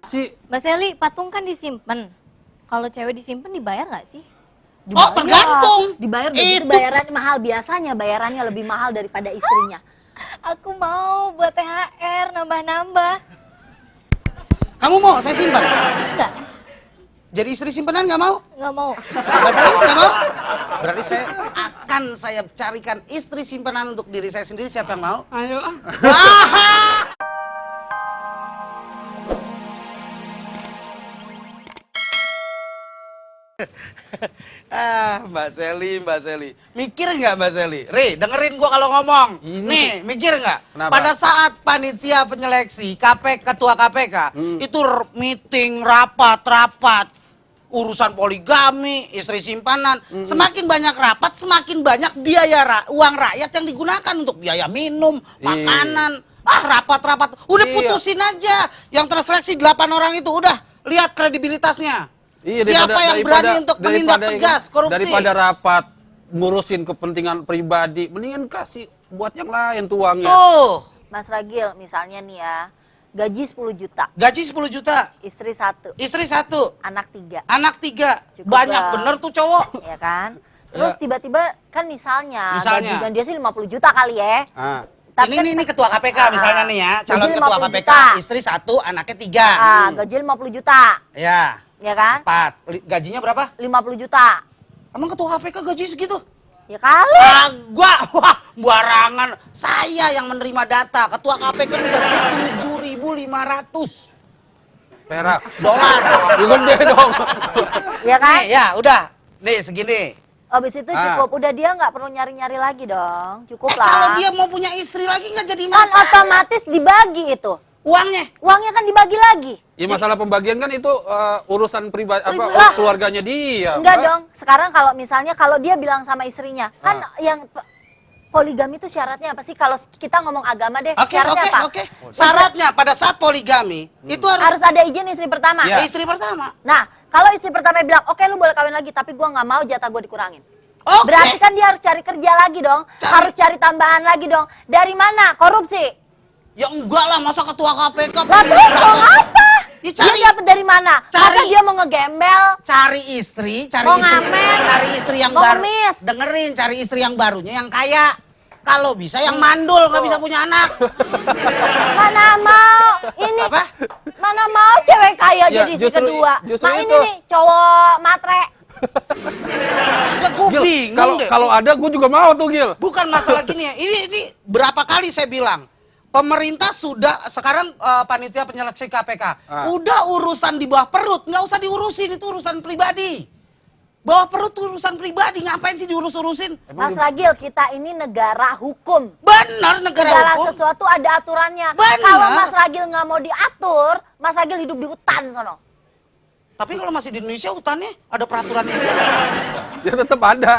sih? Mbak Seli, patung kan disimpan. Kalau cewek disimpan dibayar nggak sih? Oh, tergantung. Dibayar begitu, bayarannya mahal. Biasanya bayarannya lebih mahal daripada istrinya. Aku mau buat THR, nambah-nambah. Kamu mau saya simpan? Enggak, Jadi istri simpanan nggak mau? nggak mau. Mbak Sari nggak mau? Berarti saya carikan istri simpanan untuk diri saya sendiri. Siapa yang mau? Ayo. Mbak Seli. Mikir nggak Mbak Seli? Re, dengerin gua kalau ngomong. Nih, mikir nggak? Kenapa? Pada saat panitia penyeleksi ketua KPK itu meeting, rapat, urusan poligami, istri simpanan. Semakin banyak rapat, semakin banyak biaya uang rakyat yang digunakan untuk biaya minum, makanan. Rapat. Udah putusin aja. Yang terseleksi 8 orang itu udah lihat kredibilitasnya. Iya, Siapa yang berani untuk menindak tegas korupsi? Daripada rapat ngurusin kepentingan pribadi, mendingan kasih buat yang lain tuh uangnya. Tuh, Mas Ragil, misalnya nih ya, gaji 10 juta, gaji 10 juta, istri 1, istri 1, anak 3. anak 3. Cukup Banyak lah. bener tuh cowok. Ya kan? Terus tiba-tiba kan misalnya Misalnya. gaji dia sih 50 juta kali ya. Tapi Ini ketua KPK misalnya nih ya, calon gaji ketua 50 KPK, juta. istri 1, anaknya 3. Gaji 50 juta, Ya, ya kan? 4. Gajinya berapa? 50 juta. Emang ketua KPK gaji segitu? Ya kali. Wah, barangan. Saya yang menerima data, ketua KPK itu gaji 7.500 Perak. dolar. Gede dong. Ya kan? Nih, ya udah. Nih, segini. Habis itu cukup, udah dia nggak perlu nyari-nyari lagi dong. Cukup lah. Kalau dia mau punya istri lagi nggak jadi kan masalah. otomatis dibagi itu. Uangnya. Uangnya kan dibagi lagi. Ya masalah pembagian kan itu urusan pribadi Lah. keluarganya dia. Enggak Mbak. dong. Sekarang kalau misalnya kalau dia bilang sama istrinya, kan yang poligami itu syaratnya apa sih? Kalau kita ngomong agama deh, syaratnya apa? Oke. Syaratnya pada saat poligami itu Harus ada izin istri pertama. Ya. istri pertama. Nah, kalau istri pertama bilang, oke lu boleh kawin lagi, tapi gua nggak mau jatah gua dikurangin. Oke. Berarti kan dia harus cari kerja lagi dong, harus cari tambahan lagi dong. Dari mana? Korupsi. Ya enggak lah, masa ketua KPK. Lah terus dong apa? Ya, cari- Dia dapat dari mana? Masa dia mau ngegembel? Cari istri Mau ngamen. cari istri yang Mau baru. ngemis. Dengerin, cari istri yang barunya yang kaya. Kalau bisa yang mandul, nggak bisa punya anak. Mana mau? Ini Apa? mana mau cewek kaya Ya, jadi istri justru- kedua? justru Ini itu. nih cowok matre. Agak gue Gil, bingung deh. kalau ada gue juga mau tuh, Gil. Bukan masalah gini ya. Ini berapa kali saya bilang. Pemerintah sudah sekarang panitia penyeleksi KPK. Udah urusan di bawah perut, nggak usah diurusin, itu urusan pribadi. Bawah perut tuh urusan pribadi, ngapain sih diurus-urusin? Mas Ragil, kita ini negara hukum. Benar, negara Segala hukum. sesuatu ada aturannya. Benar. Kalau Mas Ragil nggak mau diatur, Mas Ragil hidup di hutan sono. Tapi kalau masih di Indonesia hutannya ada peraturannya juga. Ya tetap ada.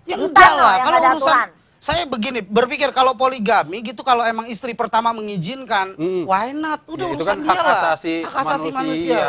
Ya Hutan enggak loh, lah, yang kalau ada urusan aturan. saya begini berpikir kalau poligami gitu, kalau emang istri pertama mengizinkan, why not? Udah Ya, itu urusan kan dia hak lah. asasi Hak asasi manusia. manusia,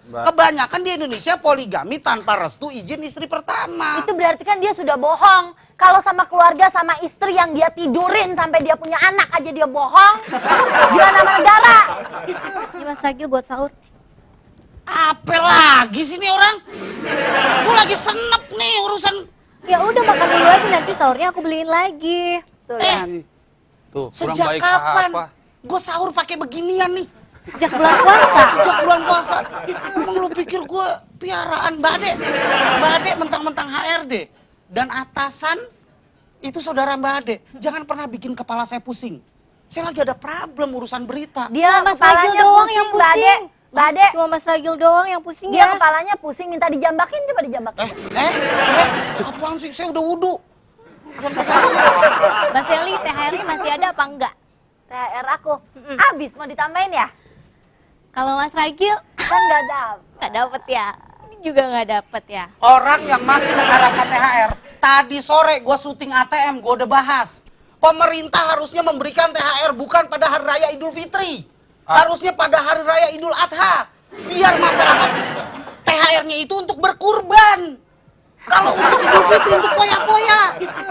Mbak. Kebanyakan di Indonesia poligami tanpa restu izin istri pertama. Itu berarti kan dia sudah bohong. Kalau sama keluarga, sama istri yang dia tidurin sampai dia punya anak aja dia bohong. Gimana sama negara? Ini Mas Ragil buat sahur. Apa lagi sih nih orang? Gue lagi senep nih urusan. Ya udah makan dulu aja, nanti sahurnya aku beliin lagi. Tuh, Eh, Tuh, kurang sejak baik kapan apa? gue sahur pakai beginian nih? Sejak bulan puasa. Sejak bulan puasa. Emang lu pikir gue piaraan Bade? Bade mentang-mentang HRD. Dan atasan itu saudara Mbak Ade. Jangan pernah bikin kepala saya pusing. Saya lagi ada problem urusan berita. Dia Mas kepalanya Ragil doang yang Mbak Ade. pusing. Mbak Ade, Cuma Mas Ragil doang yang pusing dia ya. kepalanya pusing minta dijambakin, coba dijambakin. Apaan sih? Saya udah wudhu. Mbak Seli, THR-nya masih ada apa enggak? THR aku habis, mau ditambahin ya? Kalau Mas Ragil Kan nggak dapet. nggak dapet ya. Ini juga nggak dapet ya. Orang yang masih mengharapkan THR, tadi sore gue syuting ATM, gue udah bahas. Pemerintah harusnya memberikan THR bukan pada Hari Raya Idul Fitri. Harusnya pada Hari Raya Idul Adha. Biar masyarakat THR-nya itu untuk berkurban. Kalau untuk Idul Fitri, untuk poya-poya.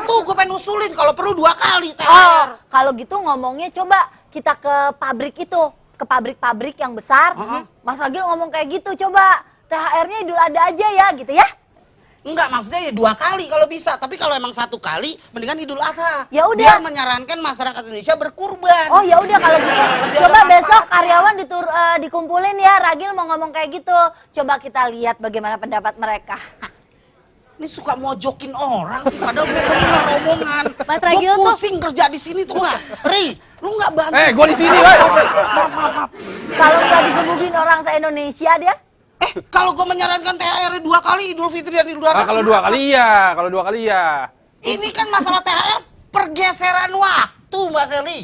Tuh, gue pengen usulin kalau perlu 2 kali THR. Kalau gitu ngomongnya coba kita ke pabrik itu. ke pabrik-pabrik yang besar. Mas Ragil ngomong kayak gitu, coba THR-nya Idul Adha aja ya gitu ya. Enggak, maksudnya ya 2 kali kalau bisa. Tapi kalau emang 1 kali, mendingan Idul Adha. Ya udah. Biar menyarankan masyarakat Indonesia berkurban. Oh ya udah kalau gitu. Lebih Coba ada besok manfaatnya. karyawan dikumpulin ya. Ragil mau ngomong kayak gitu. Coba kita lihat bagaimana pendapat mereka. Ini suka mojokin orang sih, padahal gue bener omongan. Mas Gue Ragil tuh- pusing kerja di sini tuh nggak. Ri, lu nggak bantu. Gua di sini, woy. Maaf. Kalau nggak digebukin orang se-Indonesia dia. Kalau gue menyarankan THR 2 kali Idul Fitri dan Idul Adha. Kalau 2 kali iya. Ini kan masalah THR pergeseran waktu, Mbak Seli.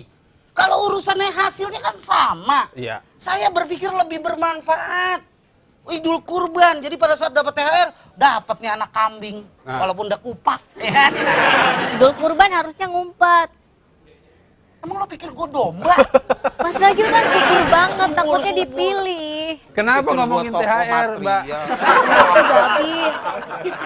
Kalau urusannya hasilnya kan sama. Iya. Saya berpikir lebih bermanfaat. Idul Kurban, jadi pada saat dapat THR, dapat nih anak kambing, Nah. walaupun udah kupak, ya kan? Idul kurban harusnya ngumpet. Emang lo pikir gue domba? Mas Ragil kan subur banget, Subur, takutnya subur. dipilih. Kenapa Pikir ngomongin gua toko THR, Mbak? material. Udah habis.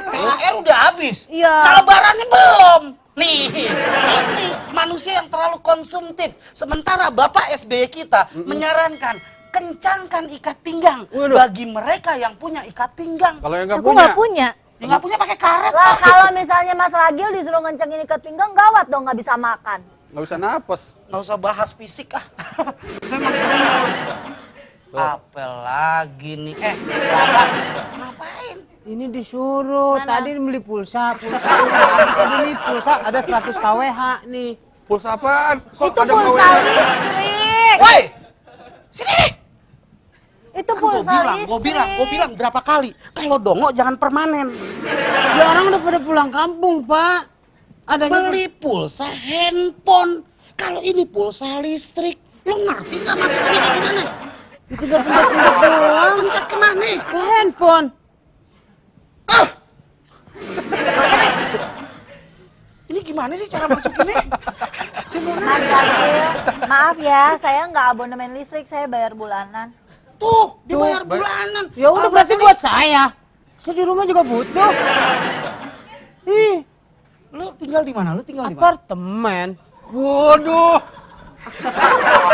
THR udah habis? Iya. Kalau lebarannya belum. Nih, ini manusia yang terlalu konsumtif. Sementara Bapak SBY kita menyarankan kencangkan ikat pinggang Waduh. bagi mereka yang punya ikat pinggang. Kalau yang nggak Aku nggak punya. Yang nggak punya pakai karet. Lah kalau misalnya Mas Ragil disuruh ngencengin ikat pinggang gawat dong nggak bisa makan. nggak bisa napas. Nggak usah bahas fisik ah. Saya emang gemuk. Apel lagi nih. Bapak, ngapain? Ini disuruh, Mana? tadi beli pulsa bisa beli pulsa, ada 100 kWh nih. Pulsa apaan? Kok Itu ada pulsa KW-nya? listrik. Woi, sini. Itu Kan pulsa listrik. gue bilang berapa kali. Kalau dongo jangan permanen. Ya orang udah pada pulang kampung, Pak. Adanya Beli pulsa handphone. Kalau ini pulsa listrik, lo ngerti nggak masuknya kayak gimana? itu udah pencet-pencet doang Pencet kemana? ke handphone. Ah! Mas Eli, ini gimana sih cara masukinnya? Saya mau Mas Ragil, maaf ya, saya nggak abonemen listrik, saya bayar bulanan. Tuh, dibayar Tuh, bulanan. Ya udah Ah, berarti Mas Eli, buat saya. Saya di rumah juga butuh. Ih, Lu tinggal di mana? Lu tinggal di mana? apartemen. Waduh.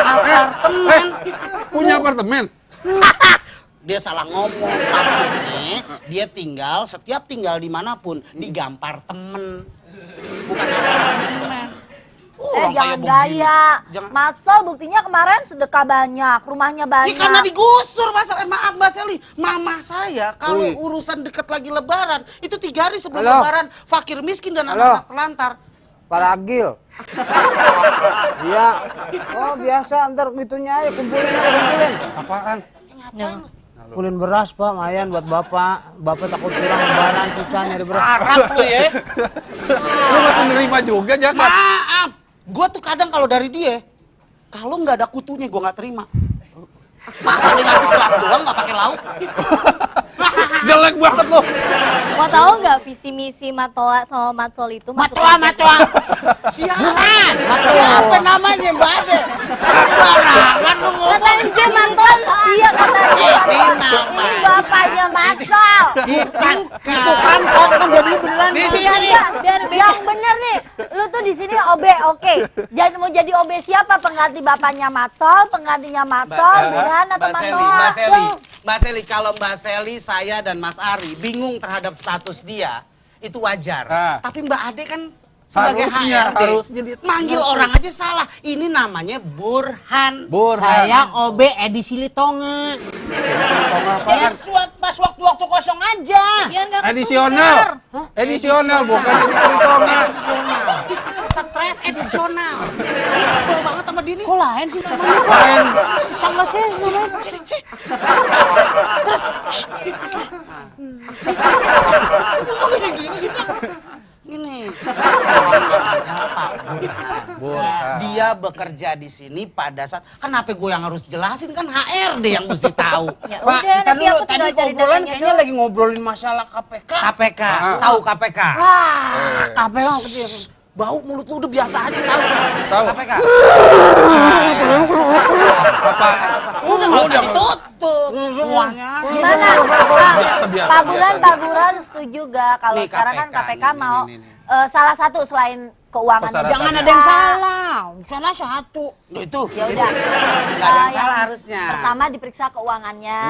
Apartemen. Punya apartemen? Dia salah ngomong, maksudnya dia setiap tinggal dimanapun digampar temen, bukan apartemen. Orang Jangan kayak begini. gaya. Jangan. Matsol buktinya kemarin sedekah banyak, rumahnya Ini banyak. karena digusur, maaf Mbak Seli. Mama saya kalau Wih. urusan deket lagi lebaran, itu 3 hari sebelum Halo. lebaran, fakir miskin dan Halo. anak-anak telantar. Pak Ragil. Iya. Oh biasa, ntar gitunya aja kumpulin. Apaan? Ngapain lu? Kumpulin beras, Pak, mayan buat Bapak. Bapak takut kurang lebaran, susah nyari beras. Sarap lu ya. Lu masih nerima juga, Jakat? Maaf, gue tuh kadang kalau dari dia, kalau nggak ada kutunya gue nggak terima. Masa dia ngasih beras doang nggak pakai lauk? Jelek banget lo. Mau tahu nggak visi misi Matoa sama Matsol itu? masuk Matoa, kerja? Matoa. Siapa? Siapa namanya Mbak Ade? Barangan lu ngomong. Katanya Jem Matoa. Iya katanya. Ini Ini namanya. bapaknya Matsol. Itu kan kok jadi beneran di sini. Biar Yang bener nih, lu tuh di sini OB, oke. Jadi mau jadi OB siapa? Pengganti bapaknya Matsol, penggantinya Matsol, Burhan atau Matoa? Mbak Seli, kalau Mbak Seli, saya dan Mas Ari bingung terhadap status dia, itu wajar. Ah. Tapi Mbak Ade kan sebagai HRD, harusnya dia manggil orang aja salah. Ini namanya Burhan. Saya OB edisi Litonga. Ya, pas waktu-waktu kosong aja. Biar nggak Edisional. ketukar. Edisional, bukan edisi Tonga. Edisional. Stres edisional. Terus sebel banget sama Dini. Kok lain sih namanya? Lain. Tangga saya namanya. Gini. Burhan. Dia bekerja di sini pada saat, kenapa gue yang harus jelasin, kan HRD yang mesti tahu. Ya Pak, udah, ntar nanti dulu, aku tadi tinggal cari ngobrolan datanya kayaknya doang. lagi ngobrolin masalah KPK. KPK, Ah. tahu KPK? Wah, KPK kecil. Bau mulut lu udah biasa aja tahu. Tahu. KPK. Apa? Udah nggak usah ditutup semuanya. Gimana? Biasa. Pak Burhan setuju gak kalau Nih, sekarang kan KPK, KPK nih, mau nih. salah satu selain keuangannya. Persyaratan. Jangan diperiksa. ada yang salah. Salah satu. Loh, itu. Ya udah. Nggak ada yang salah harusnya. Pertama diperiksa keuangannya,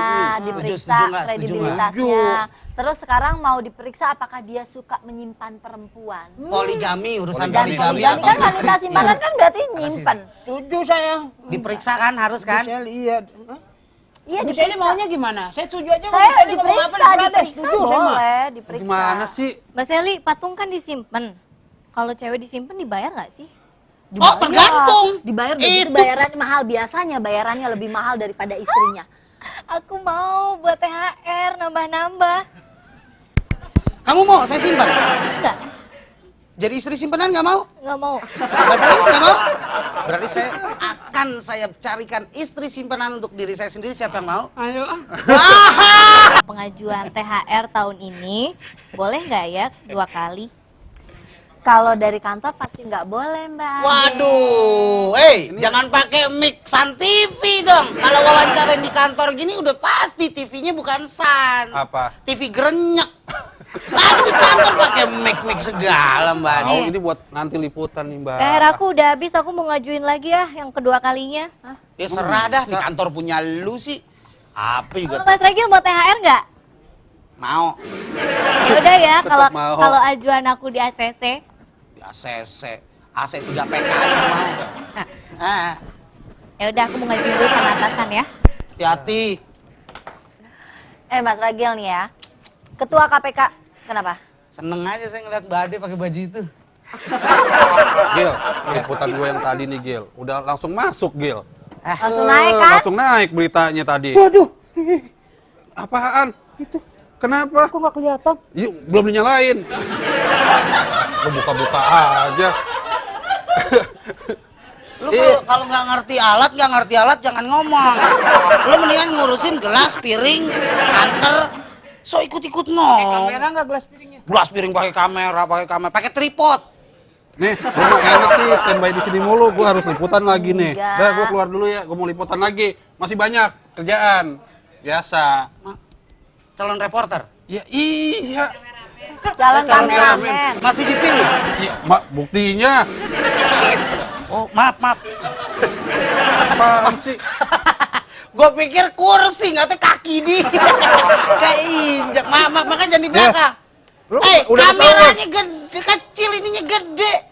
diperiksa setuju nggak? kredibilitasnya. Terus sekarang mau diperiksa apakah dia suka menyimpan perempuan. Poligami, urusan Dan Poligami. poligami kan wanita simpanan kan berarti nyimpen. Setuju saya. Diperiksa kan harus kan? Bu Sally, iya. Hah? Iya Bu Sally diperiksa. maunya gimana? Saya setuju aja. Bu Saya Sally ngomong apa, diperiksa, terserah deh. diperiksa Setuju saya mah. boleh, diperiksa. Gimana sih? Mbak Sally, patung kan disimpan. Kalau cewek disimpan dibayar nggak sih? Oh, tergantung. Dibayar udah gitu Itu. bayarannya mahal, biasanya bayarannya lebih mahal daripada istrinya. Aku mau buat THR nambah-nambah. Kamu mau saya simpan? Enggak, Jadi istri simpanan nggak mau? nggak mau. Mbak Sally nggak mau? Berarti saya carikan istri simpanan untuk diri saya sendiri. Siapa yang mau? Ayo ah. Pengajuan THR tahun ini boleh nggak ya 2 kali? Kalau dari kantor pasti nggak boleh, Mbak. Waduh, jangan pakai mic San TV dong. Kalau wawancara di kantor gini udah pasti TV-nya bukan San. Apa? TV gerenyek. Lagi di kantor pakai mic segala, Mbak. Tahu Nih. ini buat nanti liputan nih, Mbak. THR aku udah habis, aku mau ngajuin lagi ya yang kedua kalinya. Ya serah dah, di kantor punya lu sih. Apa juga Mas Regil mau THR nggak? mau. Ya udah ya, Tetep kalau mau. kalau ajuan aku di ACC. Ya ACC 3 PKI mau. Ah, Ya udah, aku mau ngajuin dulu sama atasan ya. hati-hati. Mas Ragil nih ya, Ketua KPK, kenapa? Seneng aja saya ngeliat Mbak Ade pakai baju itu. Gil, liputan gue yang tadi nih, Gil. Udah langsung masuk, Gil. Langsung naik kan? Langsung naik beritanya tadi. Waduh, Apaan? Itu. Kenapa? kok nggak kelihatan? Yuk, belum dinyalain. Lu buka-buka aja. Lu kalau nggak ngerti alat jangan ngomong. Lu mendingan ngurusin gelas, piring, kanter. So ikut-ikut ngomong. Kamera nggak gelas piringnya? Gelas piring pakai kamera, pakai tripod. Nih, gue mah enak sih standby di sini mulu. Gue harus liputan lagi nih. Enggak. Udah, gue keluar dulu ya. Gue mau liputan lagi. Masih banyak kerjaan. Biasa. Calon reporter. Ya iya. Calon Calon kameramen. Masih dipilih. Iya, Mak, buktinya. Oh, maaf. Apaan sih? Gue pikir kursi, nggak tahu kaki di. Kayak injak. Makanya jangan di belakang. Lu Eh, udah kameranya gede, kecil ininya gede.